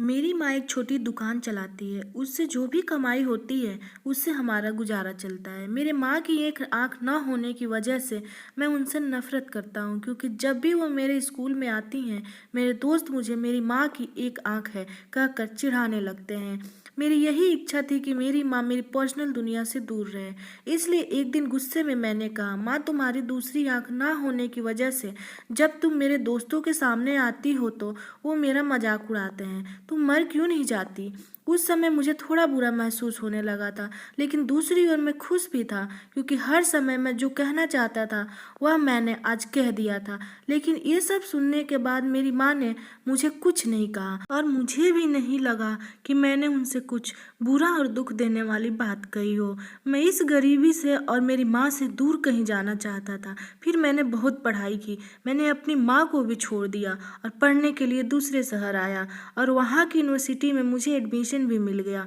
मेरी माँ एक छोटी दुकान चलाती है। उससे जो भी कमाई होती है उससे हमारा गुजारा चलता है। मेरे माँ की एक आँख ना होने की वजह से मैं उनसे नफ़रत करता हूँ, क्योंकि जब भी वो मेरे स्कूल में आती हैं मेरे दोस्त मुझे मेरी माँ की एक आँख है कहकर चिढ़ाने लगते हैं। मेरी यही इच्छा थी कि मेरी माँ मेरी पर्सनल दुनिया से दूर रहे। इसलिए एक दिन गुस्से में मैंने कहा, माँ तुम्हारी दूसरी आँख ना होने की वजह से जब तुम मेरे दोस्तों के सामने आती हो तो वो मेरा मजाक उड़ाते हैं। तुम मर क्यों नहीं जाती? उस समय मुझे थोड़ा बुरा महसूस होने लगा था, लेकिन दूसरी ओर मैं खुश भी था, क्योंकि हर समय मैं जो कहना चाहता था वह मैंने आज कह दिया था। लेकिन ये सब सुनने के बाद मेरी माँ ने मुझे कुछ नहीं कहा, और मुझे भी नहीं लगा कि मैंने उनसे कुछ बुरा और दुख देने वाली बात कही हो। मैं इस गरीबी से और मेरी माँ से दूर कहीं जाना चाहता था। फिर मैंने बहुत पढ़ाई की। मैंने अपनी माँ को भी छोड़ दिया और पढ़ने के लिए दूसरे शहर आया, और वहाँ की यूनिवर्सिटी में मुझे एडमिशन भी मिल गया।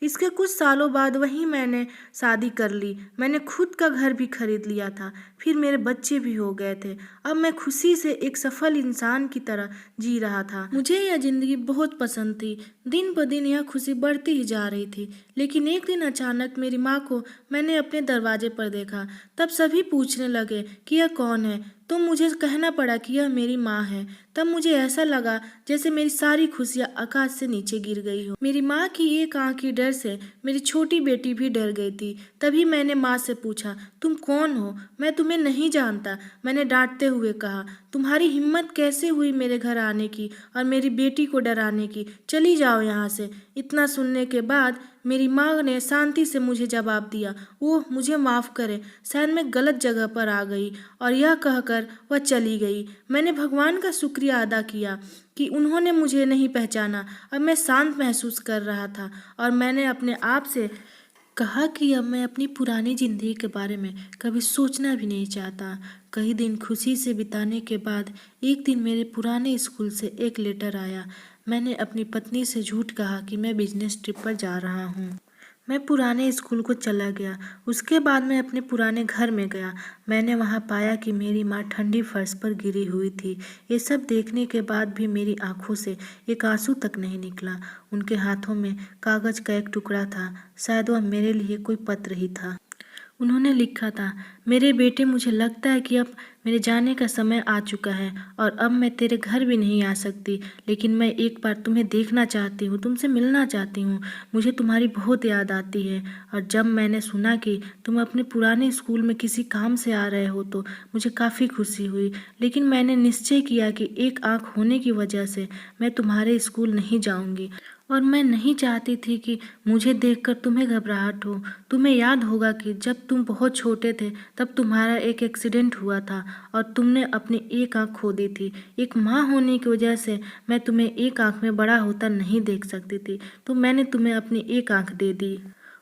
इसके कुछ सालों बाद वहीं मैंने शादी कर ली। मैंने खुद का घर भी खरीद लिया था। फिर मेरे बच्चे भी हो गए थे। अब मैं खुशी से एक सफल इंसान की तरह जी रहा था। मुझे यह जिंदगी बहुत पसंद थी। दिन ब दिन यह खुशी बढ़ती ही जा रही थी। लेकिन एक दिन अचानक मेरी माँ को मैंने अपने दरवाजे पर देखा। तब सभी पूछने लगे कि यह कौन है, तो मुझे कहना पड़ा कि यह मेरी माँ है। तब मुझे ऐसा लगा जैसे मेरी सारी खुशियाँ आकाश से नीचे गिर गई हो। मेरी माँ की एक आँख की डर से मेरी छोटी बेटी भी डर गई थी। तभी मैंने माँ से पूछा, तुम कौन हो? मैं तुम्हें नहीं जानता, मैंने डांटते हुए कहा। तुम्हारी हिम्मत कैसे हुई मेरे घर आने की और मेरी बेटी को डराने की? चली जाओ यहाँ से। इतना सुनने के बाद मेरी माँ ने शांति से मुझे जवाब दिया, ओह मुझे माफ़ करें, शायद मैं गलत जगह पर आ गई। और यह कहकर वह चली गई। मैंने भगवान का शुक्रिया अदा किया कि उन्होंने मुझे नहीं पहचाना। अब मैं शांत महसूस कर रहा था, और मैंने अपने आप से कहा कि अब मैं अपनी पुरानी ज़िंदगी के बारे में कभी सोचना भी नहीं चाहता। कई दिन खुशी से बिताने के बाद एक दिन मेरे पुराने स्कूल से एक लेटर आया। मैंने अपनी पत्नी से झूठ कहा कि मैं बिजनेस ट्रिप पर जा रहा हूँ। मैं पुराने स्कूल को चला गया। उसके बाद मैं अपने पुराने घर में गया। मैंने वहाँ पाया कि मेरी माँ ठंडी फर्श पर गिरी हुई थी। ये सब देखने के बाद भी मेरी आंखों से एक आंसू तक नहीं निकला। उनके हाथों में कागज का एक टुकड़ा था। शायद वह मेरे लिए कोई पत्र ही था। उन्होंने लिखा था, मेरे बेटे, मुझे लगता है कि अब मेरे जाने का समय आ चुका है और अब मैं तेरे घर भी नहीं आ सकती, लेकिन मैं एक बार तुम्हें देखना चाहती हूँ, तुमसे मिलना चाहती हूँ। मुझे तुम्हारी बहुत याद आती है, और जब मैंने सुना कि तुम अपने पुराने स्कूल में किसी काम से आ रहे हो तो मुझे काफ़ी खुशी हुई। लेकिन मैंने निश्चय किया कि एक आँख होने की वजह से मैं तुम्हारे स्कूल नहीं जाऊँगी, और मैं नहीं चाहती थी कि मुझे देखकर तुम्हें घबराहट हो। तुम्हें याद होगा कि जब तुम बहुत छोटे थे तब तुम्हारा एक एक्सीडेंट हुआ था और तुमने अपनी एक आँख खो दी थी। एक माँ होने की वजह से मैं तुम्हें एक आँख में बड़ा होता नहीं देख सकती थी, तो मैंने तुम्हें अपनी एक आँख दे दी।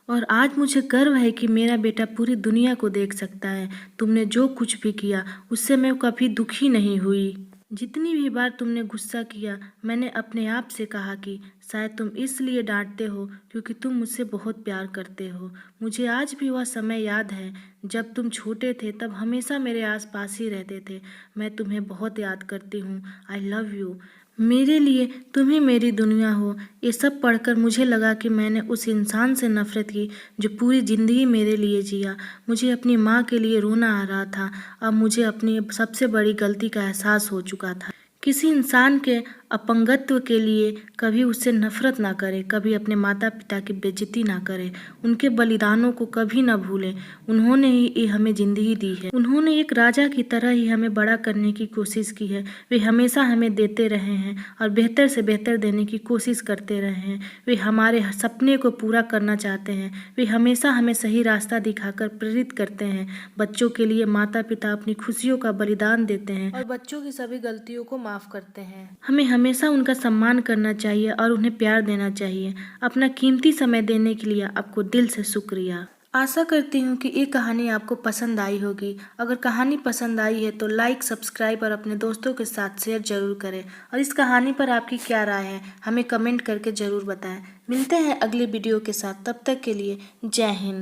और आज मुझे गर्व है कि मेरा बेटा पूरी दुनिया को देख सकता है। तुमने जो कुछ भी किया उससे मैं कभी दुखी नहीं हुई। जितनी भी बार तुमने गुस्सा किया, मैंने अपने आप से कहा कि शायद तुम इसलिए डांटते हो क्योंकि तुम मुझसे बहुत प्यार करते हो। मुझे आज भी वह समय याद है जब तुम छोटे थे, तब हमेशा मेरे आसपास ही रहते थे। मैं तुम्हें बहुत याद करती हूँ। I love you. मेरे लिए तुम ही मेरी दुनिया हो। ये सब पढ़कर मुझे लगा कि मैंने उस इंसान से नफरत की जो पूरी ज़िंदगी मेरे लिए जिया। मुझे अपनी माँ के लिए रोना आ रहा था। अब मुझे अपनी सबसे बड़ी गलती का एहसास हो चुका था। किसी इंसान के अपंगत्व के लिए कभी उससे नफरत ना करें, कभी अपने माता पिता की बेइज्जती ना करें, उनके बलिदानों को कभी ना भूलें। उन्होंने ही हमें ज़िंदगी दी है। उन्होंने एक राजा की तरह ही हमें बड़ा करने की कोशिश की है। वे हमेशा हमें देते रहे हैं और बेहतर से बेहतर देने की कोशिश करते रहे हैं। वे हमारे सपने को पूरा करना चाहते हैं। वे हमेशा हमें सही रास्ता दिखाकर प्रेरित करते हैं। बच्चों के लिए माता पिता अपनी खुशियों का बलिदान देते हैं और बच्चों की सभी गलतियों को माफ़ करते हैं। हमें हमेशा उनका सम्मान करना चाहिए और उन्हें प्यार देना चाहिए। अपना कीमती समय देने के लिए आपको दिल से शुक्रिया। आशा करती हूँ कि ये कहानी आपको पसंद आई होगी। अगर कहानी पसंद आई है तो लाइक, सब्सक्राइब और अपने दोस्तों के साथ शेयर जरूर करें। और इस कहानी पर आपकी क्या राय है हमें कमेंट करके ज़रूर बताएं। मिलते हैं अगली वीडियो के साथ, तब तक के लिए जय हिंद।